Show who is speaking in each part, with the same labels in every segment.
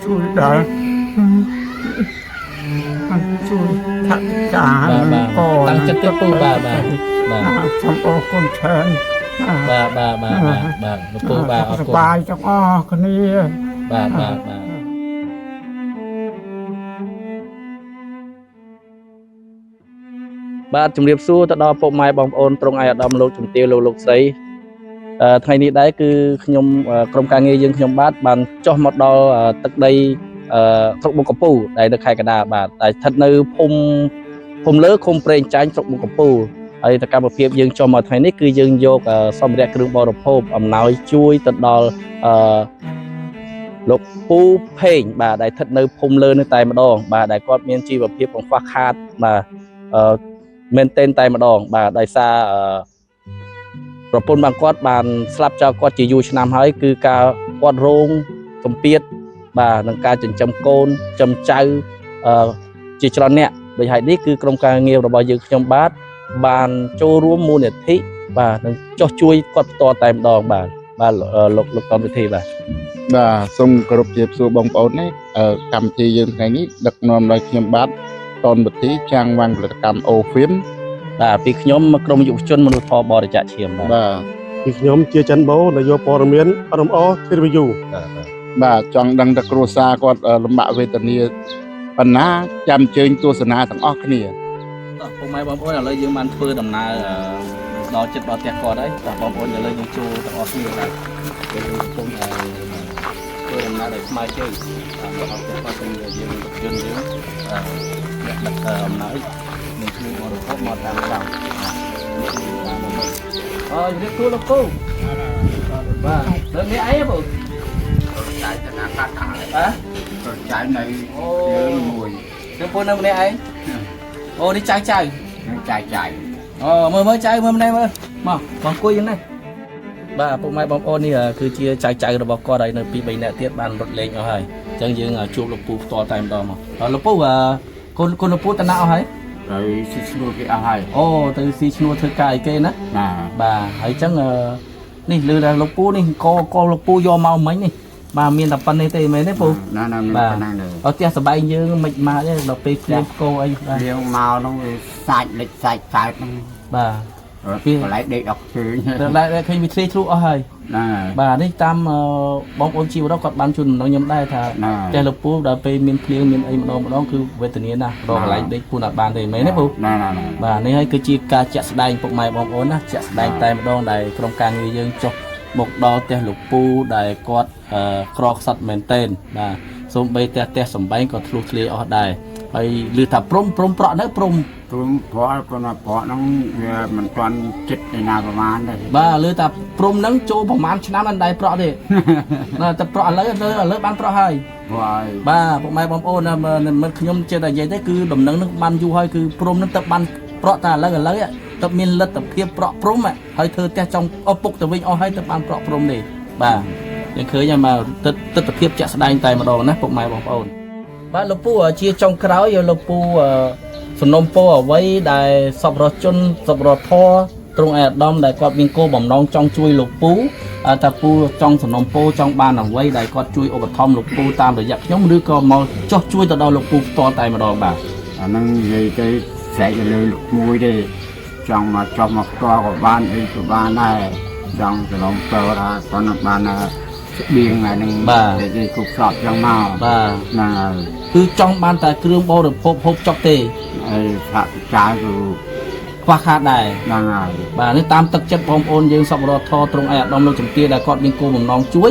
Speaker 1: chui đời chui thật cả
Speaker 2: bà tăng chất tiếp tu bà
Speaker 1: trong ô con thèn
Speaker 2: bà lúc tu bà ở cùng
Speaker 1: bài cho con đi
Speaker 2: bàបាទជំរាបសួរទៅដល់ពុកម៉ែបងប្អូនត្រង់ឯអាដាមលោកជំទាវលោកស្រីថ្ងៃនេះដែរគឺខ្ញុំក្រុមការងារយើងខ្ញុំបាទបានចុះមកដល់ទឹកដីស្រុកមុខកំពូលដែលនៅខេត្តកណ្ដាលបាទដែលស្ថិតនៅភូមិលើឃុំព្រែងចាញ់ស្រុកមុខកំពូលហើយសកម្មភាពយើងចុះមកថ្ងៃនេះគឺយើងយកសម្ភារៈគ្រឿងបរិភោគអំណោយជួយទៅដល់លោកពូផេងបាទដែលស្ថិតនៅភូមិលើនេះតែម្ដងបាទដែលគាត់មានជីវភាពកង្វះខាតបាទមែនតែនតែម្ដងបាទដោយសារប្រពន្ធរបស់គាត់បានស្លាប់ចោលគាត់ជាយូរឆ្នាំហើយគឺការគាត់រងសម្ពាធបាទនឹងការចិញ្ចឹមកូនចិញ្ចឹមចៅជាច្រើនអ្នកដោយហេតុនេះគឺក្រុមការងាររបស់យើងខ្ញុំបាទបានចូលរួមមូលនិធិបាទនឹងចោះជួយគាត់ផ្ទាល់តែម្ដងបាទលោកកម្មវិធីបាទ
Speaker 3: សូមគោរពជម្រាបសួរបងប្អូននេះកម្មវិធីយើងថ្ងៃនេះដឹកនាំដោយខ្ញុំបាទតនវិធីចាងវាំងផលិតកម្មអូហ្វីម
Speaker 2: បាទពីខ្ញុំក្រុមយុវជនមនុស្សធម៌បរិច្ចាគឈាម
Speaker 3: បាទ
Speaker 4: ពីខ្ញុំជាច័ន្ទបូនយោព័ត៌មានរំអធីរវីយូ
Speaker 3: បាទចង់ដឹងតែគ្រួសារគាត់លំបាកវេទនាប៉ុណ្ណាចាំជើញទស្សនាទាំងអស់គ្នា
Speaker 2: ពុកម៉ែបងប្អូនឥឡូវយើងបានធ្វើដំណើរដល់ចិត្តដល់ផ្ទះគាត់ហើយបងប្អូនឥឡូវយើងចូលទាំងអស់គ្នាបាទយើងកំពុងធ្វើដំណើរដោយស្មៅជើងដល់ផ្ទះគាត់យើងយន្តយើងដឹកអំណោយនឹងជួយបរិភោគមកតាមដល់ជំរាបសួរលោកគ្រូបាទលើនេះអីបង
Speaker 1: chạy cho nó phát thẳng đấy
Speaker 2: ហ៎
Speaker 1: rồi chạy này nhớ mùi
Speaker 2: លោកពូនៅម្នាក់ឯងអូនេះចៅ
Speaker 1: chạy chạy
Speaker 2: អូមើលចៅមើលម្នាក់មើលមកបងអង្គុយយ៉ាងនេះបាទពុកម៉ែបងប្អូននេះគឺជាចៅរបស់គាត់ហើយនៅពី3នាក់ទៀតបានរត់លេងអស់ហើយអញ្ចឹងយើងជួបលោកពូផ្ទាល់តែម្ដងមកលោកពូកូនលោកពូតាណាអស់ហើយ
Speaker 1: rồi xí xua cái ao hay
Speaker 2: អូទៅស៊ីឈ្នួលធ្វើការអីគេណាបាទហើយអញ្ចឹងនេះលឺថាលោកពូនេះក៏លោកពូយកមកមិញនេះបាទមានតែប៉ុណ្្នេះទេមែនទេពូ
Speaker 1: ណាបាទ
Speaker 2: អត់ផ្ទះសបែងយើងមិនមកទេដល់ពេលគ្លៀងគោអី
Speaker 1: បាទយើងមកនោះសាច់លិចសាច់កើតហ្នឹង
Speaker 2: បាទ
Speaker 1: ពីកន្លែងដេកអត់ឃើញ
Speaker 2: តែឃើញវាធ្លាយធ្លុះអស់ហើយបាទនេះតាមបងប្អូនជីវរដ្ឋគាត់បានជូនដំណឹងខ្ញុំដែរថាផ្ទះលោកពូដល់ពេលមានភ្លៀងមានអីម្ដងគឺវេទនាណាស់រកកន្លែងដេកពូអត់បានទេមែនទេពូបាទនេះហើយគឺជាការចាក់ស្ដែងពុកម៉ែបងប្អូនណាចាក់ស្ដែងតែម្ដងដែលក្រុមការងារយើងចុះមកដល់ផ្ទះលោកពូដែលគាត់ក្រខ្សត់មែនតែនបាទសូម្បីផ្ទះសំបែងក៏ធ្លុះធ្លាយអស់ដែរហើយឮថាព្រំប្រក់នៅព្រំ
Speaker 1: ព្រំប្រក់គាត់ថាប្រក់ហ្នឹងវាមិនទាន់ចិត្តឯណាប្រហែលទេ
Speaker 2: បាទឮថាព្រំហ្នឹងចូលប្រហែលឆ្នាំមិនដែរប្រក់ទេតែប្រក់ឥឡូវបានប្រក់ហើយបាទពុកម៉ែបងប្អូនមិនខ្ញុំចេះតែនិយាយទេគឺដំណឹងហ្នឹងបានយូរហើយគឺព្រំហ្នឹងទៅបានប្រក់តែឥឡូវទៅមានលទ្ធភាពប្រក់ព្រំហើយធ្វើផ្ទះចង់អពុកទៅវិញអស់ហើយទៅបានប្រក់ព្រំនេះបាទយើងឃើញហើយមកទស្សនភាពជាក់ស្ដែងតែម្ដងណាពុកម៉ែបងប្អូនបាទលោកពូជាចុងក្រោយលោកពូសំណុំពរអ្វីដែលសពរជនសពរធរត្រង់ឯអាដាមដែលគាត់មានគោលបំណងចង់ជួយលោកពូថាពូចង់សំណុំពរចង់បានអ្វីដែលគាត់ជួយឧបត្ថម្ភលោកពូតាមរយៈខ្ញុំឬក៏មកចោះជួយទៅដល់លោកពូផ្ទាល់តែម្ដងបាទ
Speaker 1: អាហ្នឹងនិយាយទៅស្រែកលើលោកមួយទេចង់មកចោះមកផ្ទាល់ក៏បានអីក៏បានដែរចង់សំណុំពរថាគាត់បានស្បៀងហ្នឹង
Speaker 2: បាទ
Speaker 1: គេគ្រប់ស្របចឹងមក
Speaker 2: បាទ
Speaker 1: ហ្នឹងហើយ
Speaker 2: គឺចង់បានតែគ្រឿងបរិភោគហូបចុកទេ
Speaker 1: ហើយថាចាយគឺ
Speaker 2: ខ្វះខាតដែរ
Speaker 1: ហ្នឹងហើយ
Speaker 2: បាទនេះតាមទឹកចិត្តបងប្អូនយើងសពរដ្ឋធត្រង់ឯអាដាមលោកជំទាវដែលគាត់មានគោលបំណងជួយ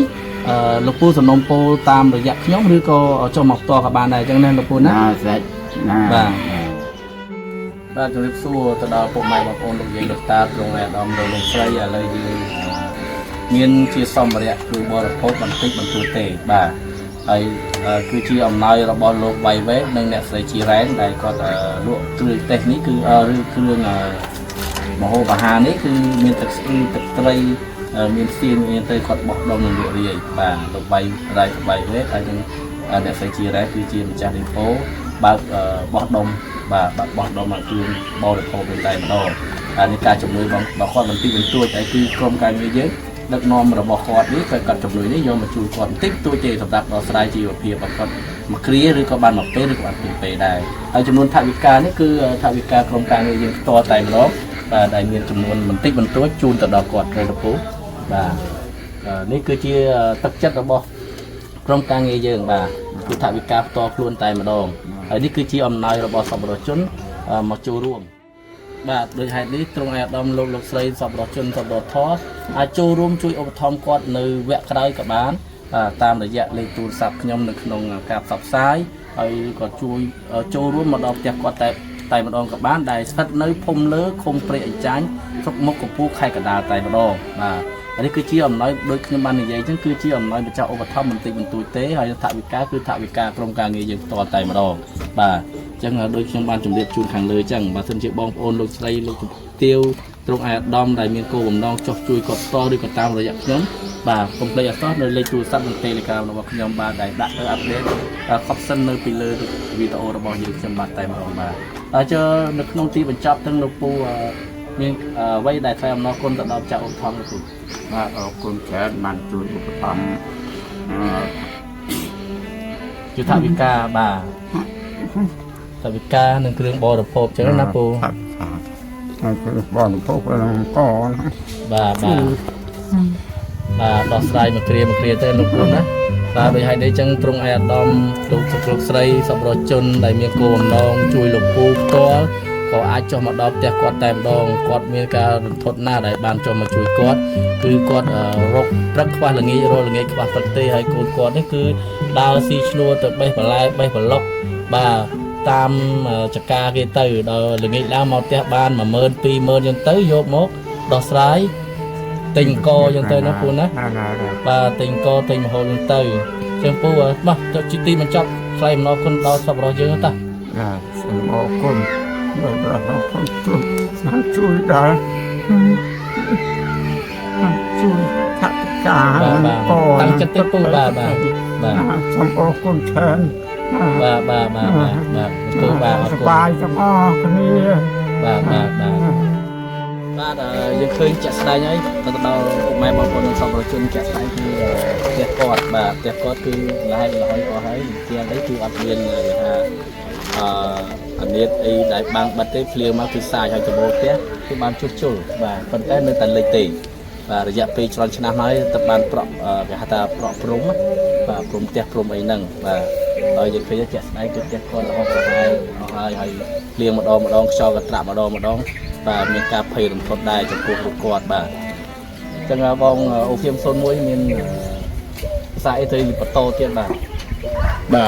Speaker 2: លោកពូសំណុំពរតាមរយៈខ្ញុំឬក៏ចុះមកផ្ទាល់ក៏បានដែរអញ្ចឹងណាលោកពូណា
Speaker 1: ស្រេចណា
Speaker 2: បាទជំរាបសួរទៅដល់ពុកម៉ែបងប្អូនលោកយាយលោកតាត្រង់ឯអាដាមលោកស្រីឥឡូវយើងមានជាសម្ភារៈគឺបរិភោគបន្តិចបន្តួចទេបាទហើយគឺជាអំណោយរបស់លោកវៃវេនិងអ្នកស្រីជីរ៉ែនដែលគាត់លក់គ្រឿងទេសនេះគឺឬគ្រឿងមហូបអាហារនេះគឺមានទឹកស្អ៊ីទឹកត្រីមានសៀងមានទៅគាត់បោះដុំនឹងលក់រាយបាទលោកវៃវេហើយនឹងអ្នកស្រីជីរ៉ែនគឺជាម្ចាស់ឌីប៉ូបើកបោះដុំបាទបោះដុំមកគ្រឿងបរិភោគតែម្ដងហើយនេះការជំនួយរបស់គាត់បន្តិចបន្តួចតែគឺក្រុមការងារយើង ដឹកនាំរបស់គាត់នេះទៅគាត់ជំនួយនេះយកមកជួយគាត់បន្តិចតួចទេសម្រាប់ដោះស្រាយជីវភាពរបស់គាត់មួយគ្រាឬក៏បានមួយពេលឬក៏បានពីរពេលដែរហើយចំនួនថវិកានេះគឺថវិកាក្រុមការងារយើងផ្ទាល់តែម្ដងបាទដែលមានចំនួនបន្តិចបន្តួចជូនទៅដល់គាត់ទៅពូបាទនេះគឺជាទឹកចិត្តរបស់ក្រុមការងារយើងបាទគឺថវិកាផ្ទាល់ខ្លួនតែម្ដងហើយនេះគឺជាអំណោយរបស់សប្បុរសជនមកចូលរួមបាទដោយហេតុនេះទ្រង់អាយដាមលោកស្រីសប្បុរសជនសប្បុរសធម៌អាចចូលរួមជួយឧបត្ថម្ភគាត់នៅវគ្គក្រោយក៏បានតាមរយៈលេខទូរស័ព្ទខ្ញុំនៅក្នុងការផ្សព្វផ្សាយហើយក៏ជួយចូលរួមមកដល់ផ្ទះគាត់តែម្ដងក៏បានដែលស្ថិតនៅភូមិលើឃុំព្រែកអញ្ចាញស្រុកមុខកំពូលខេត្តកណ្ដាលតែម្ដងបាទនេះគឺជាអំណោយដូចខ្ញុំបាននិយាយចឹងគឺជាអំណោយម្ចាស់ឧបត្ថម្ភបន្តិចបន្តួចទេហើយថវិកាគឺថវិកាក្រុមការងារយើងផ្ទាល់តែម្ដងបាទអញ្ចឹងដូចខ្ញុំបានជម្រាបជូនខាងលើចឹងបើសិនជាបងប្អូនលោកស្រីលោកជំទាវទ្រង់អាយដាមដែលមានគោលបំណងចោះជួយគាត់ផ្ទាល់ឬក៏តាមរយៈខ្ញុំបាទកុំភ្លេចអសោះនៅលេខទូរស័ព្ទនិង Telegram របស់ខ្ញុំបាទដែលដាក់ទៅអាប់ដេតខុសសិននៅពីលើវីដេអូរបស់យើងខ្ញុំបាទតែម្ដងបាទហើយចុះនៅក្នុងទីបញ្ចប់ទាំងលោកពូមានអ្វីដែលថ្លែងអំណរគុណទៅដល់ចាក់ឧបត្ថម្ភលោកពូ
Speaker 1: បាទអរគុណច្រើនបានជួយឧបត្ថម្ភ
Speaker 2: ជាថវិកាបាទថវិកានិងគ្រឿងបរិភោគចឹងណាពូ
Speaker 1: ហើយគ្រឿងបរិភោគឡើងក
Speaker 2: បាទដោះស្រាយមួយគ្រាទៅលោកពូណាបាទដោយហេតុនេះចឹងទ្រង់អាយដាមលោកស្រីសប្បុរសជនដែលមានគោលបំណងជួយលោកពូផ្ទាល់ក៏អាចចុះមកដល់ផ្ទះគាត់តែម្ដងគាត់មានការរន្ធត់ណាស់ដែលបានចុះមកជួយគាត់គឺគាត់រកព្រឹកខ្វះល្ងាចរល្ងាចខ្វះព្រឹកទេហើយកូនគាត់នេះគឺដើរស៊ីឈ្នួលទៅបេះបន្លែបេះប្លុកបាទតាមចកាគេទៅដល់ល្ងាចឡើងមកផ្ទះបាន 10000 20000 ចឹងទៅយកមកដោះស្រាយទិញកចឹងទៅណាពូណាបាទទិញកទិញម្ហូបចឹងទៅចឹងពូបាទទៅជីទីបញ្ចប់ថ្លែងអំណរគុណដល់សប្បុរសយើងតា
Speaker 1: បាទសូមអរគុណដោយព្រះអង្គជួយដល់ជួយថវិកា
Speaker 2: កតាំងចិត្តទៅពូបាទ
Speaker 1: សូមអរគុណច្រើន
Speaker 2: បាទពូបាទអរគុណ
Speaker 1: សប្បាយទាំងអស់គ្នា
Speaker 2: បាទយើងឃើញជាក់ស្ដែងហើយទៅដល់ពុកម៉ែបងប្អូនសប្បុរសជនជាក់ស្ដែងគឺផ្ទះគាត់បាទផ្ទះគាត់គឺលហើយអស់ហើយជាងនេះគឺអត់មានថាអានៀតអីដែលបាំងបាត់ទេភ្លៀងមកគឺសាយហើយទៅមកផ្ទះគឺបានជួសជុលបាទប៉ុន្តែនៅតែលេចទេបាទរយៈពេលច្រើនឆ្នាំហើយទៅបានប្រក់គេហៅថាប្រក់ព្រំបាទព្រំផ្ទះព្រំអីហ្នឹងបាទហើយយើងឃើញជាក់ស្ដែងគឺផ្ទះគាត់ល្អប្រហែលហើយភ្លៀងម្ដងខ្យល់ក៏ត្រាក់ម្ដងបាទមានការភ័យរន្ធត់ដែរចំពោះរូបគាត់បាទអញ្ចឹងបងអូភៀម01មានភាសាអីទៅបន្តទៀត
Speaker 3: បា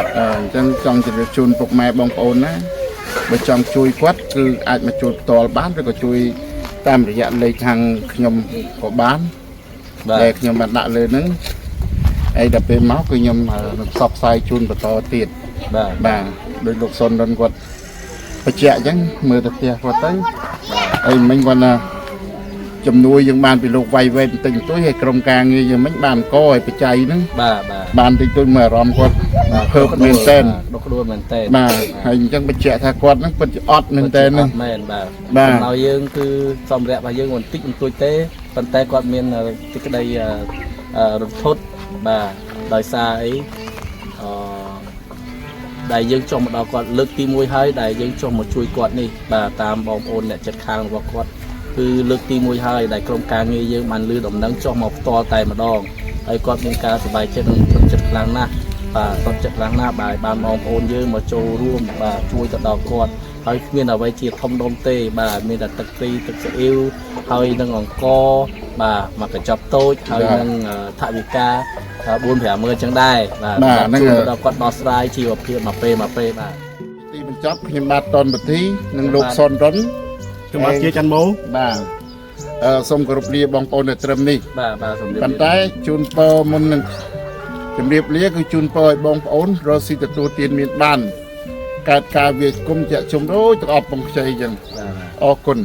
Speaker 3: ទអញ្ចឹងចង់ជម្រាបជូនពុកម៉ែបងប្អូនណាបើចង់ជួយគាត់គឺអាចមកជួយផ្ទាល់បានឬក៏ជួយតាមរយៈលេខខាងខ្ញុំក៏បានដែលខ្ញុំបានដាក់លើហ្នឹងហើយដល់ពេលមកគឺខ្ញុំនឹងផ្សព្វផ្សាយជូនបន្តទៀតបាទដោយលោកសុនរុនគាត់បញ្ជាក់អញ្ចឹងមើលទៅផ្ទះគាត់ទៅហើយមិញគាត់ណាជំនួយយើងបានពីលោកវាយវែងបន្តិចបន្តួចហើយក្រុមការងារយើងមិញបានកឲ្យបច្ច័យហ្នឹងបានតិចតួចមើលអារម្មណ៍គាត់ភើបមែនតើ
Speaker 2: ដុកដួលមែនតើ
Speaker 3: បាទហើយអញ្ចឹងបញ្ជាក់ថាគាត់ហ្នឹងពិតជាអត់មែនតើហ្នឹង
Speaker 2: មែនបាទហើយយើងគឺសម្ភារៈរបស់យើងបន្តិចបន្តួចទេប៉ុន្តែគាត់មានទីក្តីរន្ធត់បាទដោយសារអីដែលយើងចុះមកដល់គាត់លើកទី1ហើយដែលយើងចុះមកជួយគាត់នេះបាទតាមបងប្អូនអ្នកចិត្តខាងរបស់គាត់គឺលើកទី1ហើយដែលក្រុមការងារយើងបានលឺដំណឹងចុះមកផ្ទាល់តែម្ដងហើយគាត់មានការសប្បាយចិត្តនិងទុកចិត្តខ្លាំងណាស់បាទទុកចិត្តខ្លាំងណាស់បាទបានបងប្អូនយើងមកចូលរួមបាទជួយទៅដល់គាត់ហើយគ្មានអ្វីជាធំដុំទេបាទមានតែទឹកត្រីទឹកស៊ីអ៊ីវហើយនឹងអង្ករបាទមកកញ្ចប់តូចហើយនឹងថវិកា4-50000ចឹងដែរបាទ
Speaker 3: ហ្នឹង
Speaker 2: ដល់គាត់ដោះស្រាយជីវភាពមកពេលបាទ
Speaker 3: ទីបញ្ចប់ខ្ញុំបាទតនបទីនិងលោកសុនរុន
Speaker 4: ខ្ញុំបាទជាច័ន្ទម៉ូ
Speaker 3: បាទសូមគោរពលាបងប្អូននៅត្រឹមនេះ
Speaker 2: បាទសូម
Speaker 3: ប៉ុន្តែជូនពរមុននឹងជម្រាបលាគឺជូនពរឲ្យបងប្អូនរកស៊ីទទួលទានមានបានកើតការវាគុំជាក់ជំរួយទាំងអស់ពងខ្ចីចឹងអរគុណ